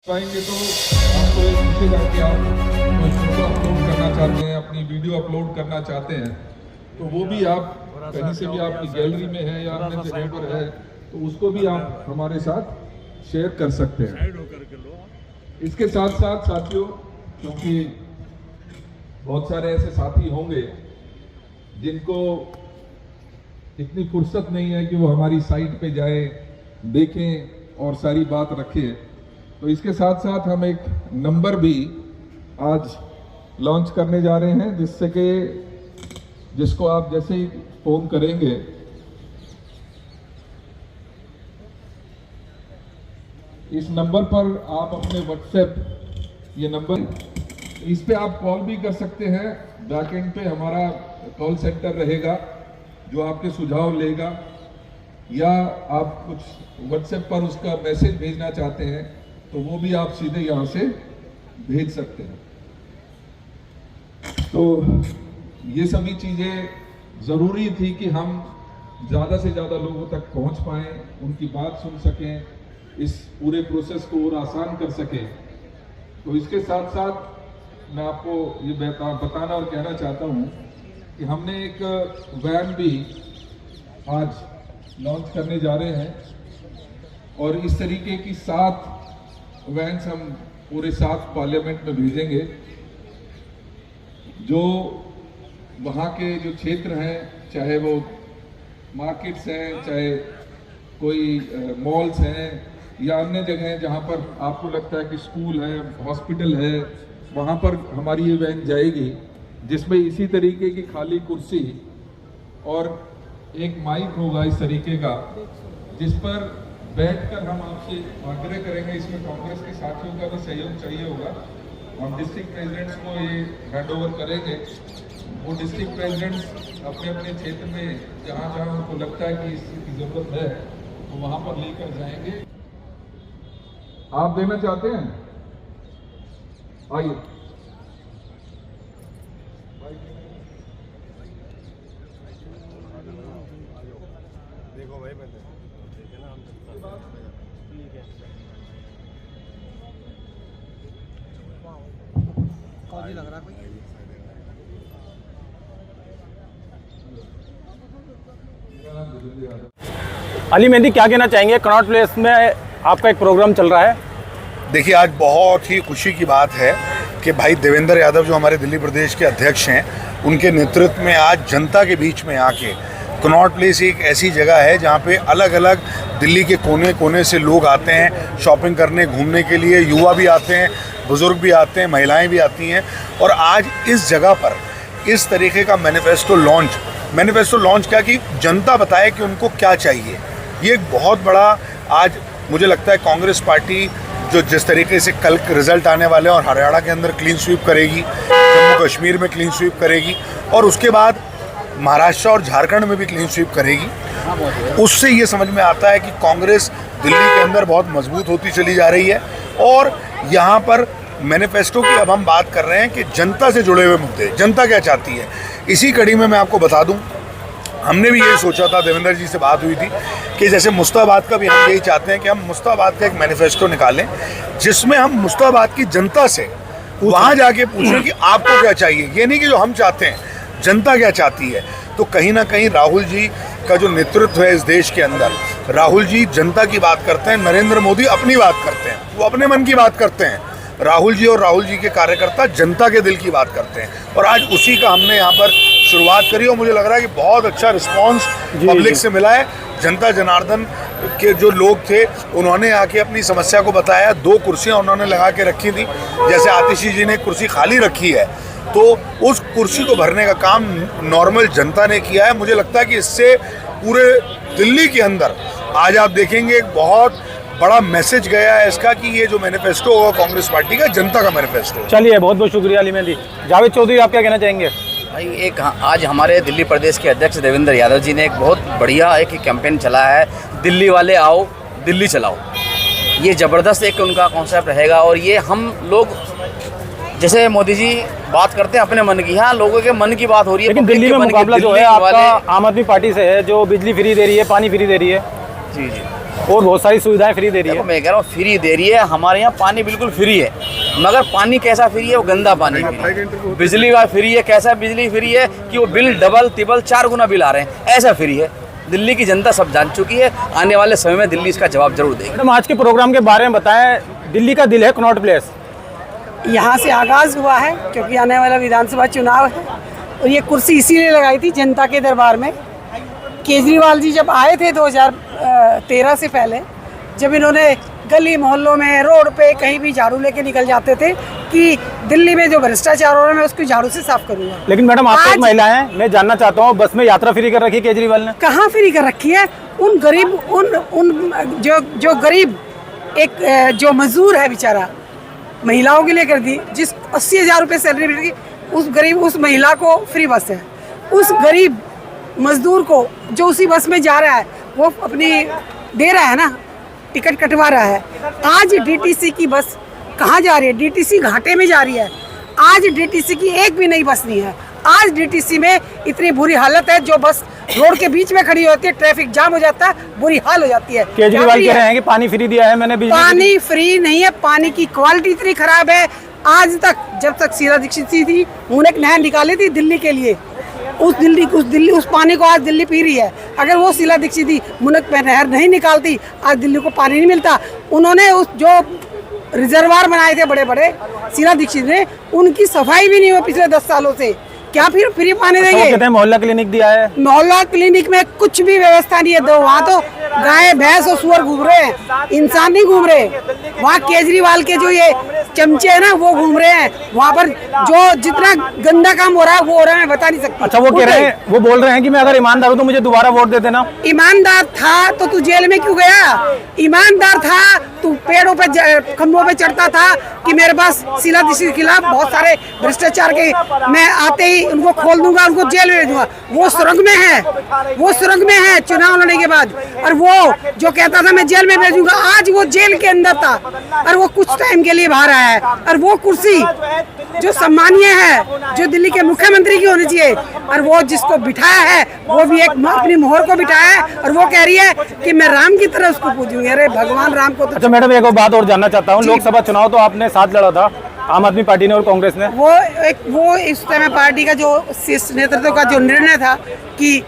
पाएंगे तो आपको ये पूछेगा कि आप कोई फोटो अपलोड करना चाहते हैं, अपनी वीडियो अपलोड करना चाहते हैं, तो वो भी आप कहीं से भी आपकी गैलरी में है या अन्य जगह पर है तो उसको भी आप हमारे साथ शेयर कर सकते हैं। इसके साथ साथ साथियों, क्योंकि बहुत सारे ऐसे साथी होंगे जिनको इतनी फुर्सत नहीं है कि वो हमारी साइट पे जाए, देखें और सारी बात रखें, तो इसके साथ साथ हम एक नंबर भी आज लॉन्च करने जा रहे हैं जिससे कि जिसको आप जैसे ही फोन करेंगे इस नंबर पर आप अपने व्हाट्सएप ये नंबर इस पे आप कॉल भी कर सकते हैं। बैक एंड पे हमारा कॉल सेंटर रहेगा जो आपके सुझाव लेगा, या आप कुछ व्हाट्सएप पर उसका मैसेज भेजना चाहते हैं तो वो भी आप सीधे यहाँ से भेज सकते हैं। तो ये सभी चीज़ें ज़रूरी थी कि हम ज़्यादा से ज़्यादा लोगों तक पहुँच पाएँ, उनकी बात सुन सकें, इस पूरे प्रोसेस को और आसान कर सकें। तो इसके साथ साथ मैं आपको ये बताना और कहना चाहता हूँ कि हमने एक वैन भी आज लॉन्च करने जा रहे हैं और इस तरीके की 7 वैन्स हम पूरे 7 पार्लियामेंट में भेजेंगे। जो वहाँ के जो क्षेत्र हैं, चाहे वो मार्केट्स हैं, चाहे कोई मॉल्स हैं या अन्य जगह हैं जहाँ पर आपको लगता है कि स्कूल है, हॉस्पिटल है, वहाँ पर हमारी ये वैन जाएगी जिसमें इसी तरीके की खाली कुर्सी और एक माइक होगा इस तरीके का, जिस पर बैठकर हम आपसे आग्रह करेंगे। इसमें कांग्रेस के साथियों का भी सहयोग चाहिए होगा। हम डिस्ट्रिक्ट प्रेसिडेंट्स को ये हैंड ओवर करेंगे, वो डिस्ट्रिक्ट प्रेसिडेंट्स अपने अपने क्षेत्र में जहाँ जहाँ उनको लगता है कि इसकी ज़रूरत है तो वहाँ पर लेकर जाएंगे। आप देना चाहते हैं? आइए। देखो भाई पहले ठीक है फौजी लग रहा है कोई। अली मेहंदी, क्या कहना चाहेंगे? कनॉट प्लेस में आपका एक प्रोग्राम चल रहा है। देखिए, आज बहुत ही खुशी की बात है कि भाई देवेंद्र यादव जो हमारे दिल्ली प्रदेश के अध्यक्ष हैं, उनके नेतृत्व में आज जनता के बीच में आके कनॉट प्लेस एक ऐसी जगह है जहाँ पे अलग अलग दिल्ली के कोने कोने से लोग आते हैं शॉपिंग करने, घूमने के लिए। युवा भी आते हैं, बुज़ुर्ग भी आते हैं, महिलाएं भी आती हैं। और आज इस जगह पर इस तरीके का मैनिफेस्टो लॉन्च क्या कि जनता बताए कि उनको क्या चाहिए। ये एक बहुत बड़ा आज मुझे लगता है कांग्रेस पार्टी जो जिस तरीके से कल रिजल्ट आने वाले हैं और हरियाणा के अंदर क्लीन स्वीप करेगी, जम्मू कश्मीर में क्लीन स्वीप करेगी और उसके बाद महाराष्ट्र और झारखंड में भी क्लीन स्वीप करेगी, उससे ये समझ में आता है कि कांग्रेस दिल्ली के अंदर बहुत मजबूत होती चली जा रही है। और यहाँ पर मैनिफेस्टो की अब हम बात कर रहे हैं कि जनता से जुड़े हुए मुद्दे, जनता क्या चाहती है। इसी कड़ी में मैं आपको बता दूं, हमने भी यही सोचा था, देवेंद्र जी से बात हुई थी कि जैसे मुस्ताबाद का भी हम यही चाहते हैं कि हम मुस्ताबाद का एक मैनिफेस्टो निकालें जिसमें हम मुस्ताबाद की जनता से वहाँ जाके पूछें कि आपको क्या चाहिए। ये नहीं कि जो हम चाहते हैं, जनता क्या चाहती है। तो कहीं ना कहीं राहुल जी का जो नेतृत्व है इस देश के अंदर, राहुल जी जनता की बात करते हैं, नरेंद्र मोदी अपनी बात करते हैं, वो अपने मन की बात करते हैं। राहुल जी और राहुल जी के कार्यकर्ता जनता के दिल की बात करते हैं और आज उसी का हमने यहाँ पर शुरुआत करी और मुझे लग रहा है कि बहुत अच्छा रिस्पांस पब्लिक से मिला है। जनता जनार्दन के जो लोग थे उन्होंने आके अपनी समस्या को बताया। 2 कुर्सियाँ उन्होंने लगा के रखी थी, जैसे आतिशी जी ने कुर्सी खाली रखी है तो उस कुर्सी को भरने का काम नॉर्मल जनता ने किया है। मुझे लगता है कि इससे पूरे दिल्ली के अंदर आज आप देखेंगे एक बहुत बड़ा मैसेज गया है इसका कि ये जो मैनिफेस्टो होगा कांग्रेस पार्टी का, जनता का मैनिफेस्टो। चलिए, बहुत बहुत शुक्रिया अली मेहंदी। जावेद चौधरी, आप क्या कहना चाहेंगे? भाई एक आज हमारे दिल्ली प्रदेश के अध्यक्ष देवेंद्र यादव जी ने एक बहुत बढ़िया एक कैंपेन चलाया है, दिल्ली वाले आओ दिल्ली चलाओ। ये ज़बरदस्त एक उनका कॉन्सेप्ट रहेगा और ये हम लोग जैसे मोदी जी बात करते हैं अपने मन की, हाँ लोगों के मन की बात हो रही है। लेकिन दिल्ली में मुकाबला जो है आपका आम आदमी पार्टी से है, जो बिजली फ्री दे रही है, पानी फ्री दे रही है। जी जी और बहुत सारी सुविधाएं फ्री दे रही देखो है। मैं कह रहा हूँ फ्री दे रही है, हमारे यहाँ पानी बिल्कुल फ्री है, मगर पानी कैसा फ्री है? वो गंदा पानी फ्री है। बिजली का फ्री है, कैसा बिजली फ्री है कि वो बिल डबल तिबल 4 गुना बिल आ रहे हैं, ऐसा फ्री है। दिल्ली की जनता सब जान चुकी है, आने वाले समय में दिल्ली इसका जवाब जरूर देगी। मैडम आज के प्रोग्राम के बारे में बताएं, दिल्ली का दिल है कनॉट प्लेस। यहाँ से आगाज़ हुआ है क्योंकि आने वाला विधानसभा चुनाव है और ये कुर्सी इसीलिए लगाई थी जनता के दरबार में। केजरीवाल जी जब आए थे 2013 से पहले, जब इन्होंने गली मोहल्लों में रोड पे कहीं भी झाड़ू लेके निकल जाते थे कि दिल्ली में जो भ्रष्टाचार हो रहा है मैं उसको झाड़ू से साफ करूंगा। लेकिन मैडम आप एक आज- महिला हैं, मैं जानना चाहता हूँ बस में यात्रा फ्री कर रखी है केजरीवाल ने? कहाँ फ्री कर रखी है? उन गरीब उन जो गरीब एक जो मजदूर है बेचारा, महिलाओं के लिए कर दी, जिस 80,000 रुपये सैलरी मिलेगी उस गरीब उस महिला को फ्री बस है। उस गरीब मजदूर को जो उसी बस में जा रहा है वो अपनी दे रहा है ना, टिकट कटवा रहा है। आज डीटीसी की बस कहाँ जा रही है? डीटीसी घाटे में जा रही है। आज डीटीसी की एक भी नई बस नहीं है। आज डीटीसी में इतनी बुरी हालत है, जो बस रोड के बीच में खड़ी होती है, ट्रैफिक जाम हो जाता है, बुरी हाल हो जाती है। केजरीवाल कह रहे हैं कि पानी फ्री दिया है मैंने, बिजली पानी फ्री नहीं है, पानी की क्वालिटी इतनी खराब है। आज तक जब तक शीला दीक्षित थी उन्होंने एक नहर निकाली थी दिल्ली के लिए, उस पानी को आज दिल्ली पी रही है। अगर वो शीला दीक्षित थी, मुनक पे नहर नहीं निकालती, आज दिल्ली को पानी नहीं मिलता। उन्होंने उस जो रिजर्वायर बनाए थे बड़े बड़े शीला दीक्षित ने, उनकी सफाई भी नहीं हुई पिछले 10 सालों से। क्या फिर फ्री पानी वो देंगे? कहते हैं मोहल्ला क्लिनिक दिया है। मोहल्ला क्लिनिक में कुछ भी व्यवस्था नहीं है। वहाँ तो गाय भैंस और सुअर घूम रहे हैं, इंसान नहीं घूम रहे। वहाँ केजरीवाल के जो ये चमचे हैं ना, वो घूम रहे हैं। वहाँ पर जो जितना गंदा काम हो रहा है वो हो रहा है, मैं बता नहीं सकती। अच्छा, वो कह रहे हैं, वो बोल रहे हैं कि मैं अगर ईमानदार हूँ तो मुझे दोबारा वोट दे देना। ईमानदार था तो तू जेल में क्यों गया? ईमानदार था तू पेड़ों पे खम्भों पे चढ़ता था कि मेरे पास शीला दीक्षित के खिलाफ बहुत सारे भ्रष्टाचार के, मैं आते ही उनको खोल दूंगा, उनको जेल में भेज दूंगा। वो सुरंग में है, वो सुरंग में है चुनाव लड़ने के बाद। और वो जो कहता था मैं जेल में भेजूंगा, आज वो जेल के अंदर था और वो कुछ टाइम के लिए बाहर आया है। और वो कुर्सी जो सम्मानीय है, जो दिल्ली के मुख्यमंत्री की होनी चाहिए, और वो जिसको बिठाया है वो भी एक अपनी मोहर को बिठाया है और वो कह रही है कि मैं राम की तरह उसको पूजूंगी। अरे भगवान राम को तो। अच्छा मैडम, एक और बात और जानना चाहता हूँ, लोकसभा चुनाव तो आपने साथ लड़ा था, आम आदमी पार्टी ने और कांग्रेस ने। वो इस समय पार्टी का जो शीर्ष नेतृत्व का जो निर्णय था कि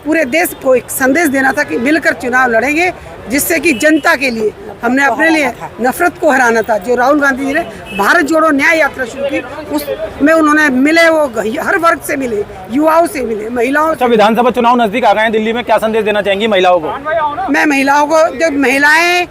पूरे देश को एक संदेश देना था कि मिलकर चुनाव लड़ेंगे, जिससे कि जनता के लिए हमने अपने लिए नफरत को हराना था। जो राहुल गांधी जी ने भारत जोड़ो न्याय यात्रा शुरू की, उसमें उन्होंने मिले, वो हर वर्ग से मिले, युवाओं से मिले, महिलाओं अच्छा, विधानसभा चुनाव नजदीक आ गए हैं दिल्ली में, क्या संदेश देना चाहेंगी महिलाओं को? मैं महिलाओं को, जो महिलाएं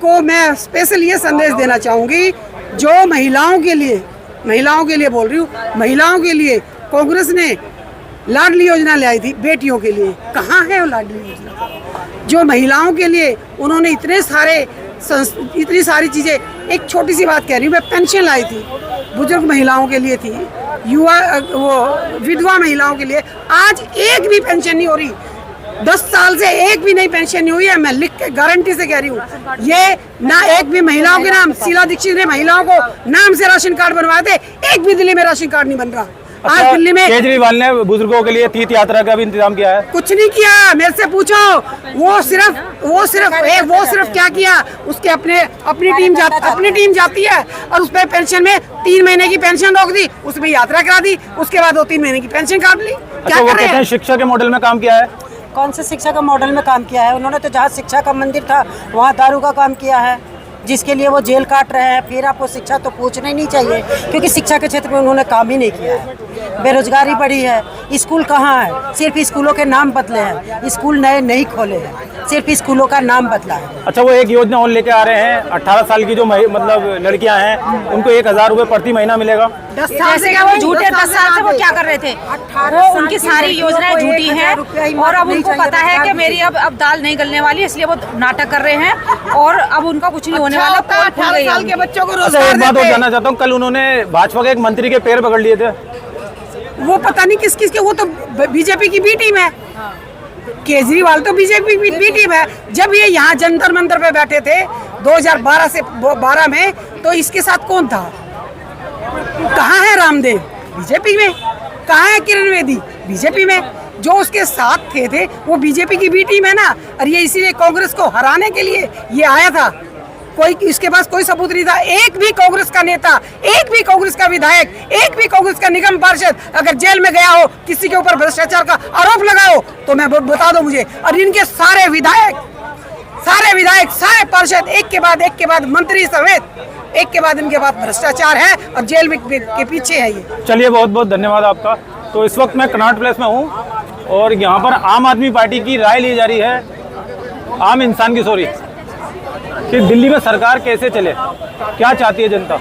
को मैं स्पेशल ये संदेश देना चाहूँगी, जो महिलाओं के लिए बोल रही हूँ, महिलाओं के लिए कांग्रेस ने लाडली योजना ले आई थी बेटियों के लिए। कहाँ है वो लाडली योजना? जो महिलाओं के लिए उन्होंने इतनी सारी चीज़ें, एक छोटी सी बात कह रही हूँ, मैं पेंशन लाई थी, बुजुर्ग महिलाओं के लिए थी, युवा वो विधवा महिलाओं के लिए। आज एक भी पेंशन नहीं हो रही, 10 साल से एक भी नई पेंशन नहीं हुई है। मैं लिख के गारंटी से कह रही हूँ, ये ना एक भी महिलाओं के नाम, शीला दीक्षित ने महिलाओं को नाम से राशन कार्ड बनवाए थे, एक भी दिल्ली में राशन कार्ड नहीं बन रहा। आज दिल्ली में केजरीवाल ने बुजुर्गों के लिए तीर्थ यात्रा का भी इंतजाम किया है। कुछ नहीं किया, मेरे से पूछो। वो सिर्फ क्या किया, उसके अपनी टीम जाती है और उस पर पेंशन में 3 महीने की पेंशन रोक दी, उसमें यात्रा करा दी, उसके बाद 2-3 महीने की पेंशन काट ली। क्या वो कर रहे कहते हैं शिक्षा के मॉडल में काम किया है। कौन से शिक्षा का मॉडल में काम किया है? उन्होंने तो जहाँ शिक्षा का मंदिर था वहाँ दारू का काम किया है, जिसके लिए वो जेल काट रहे हैं। फिर आपको शिक्षा तो पूछना ही नहीं चाहिए, क्योंकि शिक्षा के क्षेत्र में उन्होंने काम ही नहीं किया है। बेरोजगारी बढ़ी है, स्कूल कहाँ है? सिर्फ स्कूलों के नाम बदले हैं, स्कूल नए नहीं खोले हैं, सिर्फ स्कूलों का नाम बदला है। अच्छा, वो एक योजना और लेके आ रहे हैं, 18 साल की जो मतलब लड़कियां हैं उनको 1000 रुपये प्रति महीना मिलेगा। 10 साल जैसे कि वो झूठे 10 साल से वो क्या कर रहे थे, वो उनकी सारी योजनाएं झूठी हैं और अब उनको पता है कि मेरी अब दाल नहीं गलने वाली, इसलिए वो नाटक कर रहे हैं और अब उनका कुछ नहीं होने वाला। 18 साल के बच्चों को अच्छा, रोजगार एक बात और देते। जानना चाहता हूँ, कल उन्होंने भाजपा के एक मंत्री के पैर पकड़ लिए थे। वो पता नहीं किस के, वो तो बीजेपी की बी टीम है। केजरीवाल तो बीजेपी की बी टीम है। जब ये यहाँ जंतर मंतर पे बैठे थे 2012 में, तो इसके साथ कौन था? कहाँ है रामदेव? बीजेपी में। कहाँ है किरण बेदी? बीजेपी में। जो उसके साथ थे वो बीजेपी की बी टीम है ना, और ये इसीलिए कांग्रेस को हराने के लिए ये आया था। कोई इसके पास कोई सबूत नहीं था। एक भी कांग्रेस का नेता, एक भी कांग्रेस का विधायक, एक भी कांग्रेस का निगम पार्षद अगर जेल में गया हो, किसी के ऊपर भ्रष्टाचार का आरोप लगाओ तो मैं बता दो मुझे। और इनके सारे विधायक, सारे पार्षद एक के बाद मंत्री समेत एक के बाद इनके पास भ्रष्टाचार है और जेल में के पीछे है ये। चलिए, बहुत बहुत धन्यवाद आपका। तो इस वक्त मैं कनॉट प्लेस में हूँ और यहाँ पर आम आदमी पार्टी की राय ली जा रही है, आम इंसान की, सॉरी, कि दिल्ली में सरकार कैसे चले, क्या चाहती है जनता।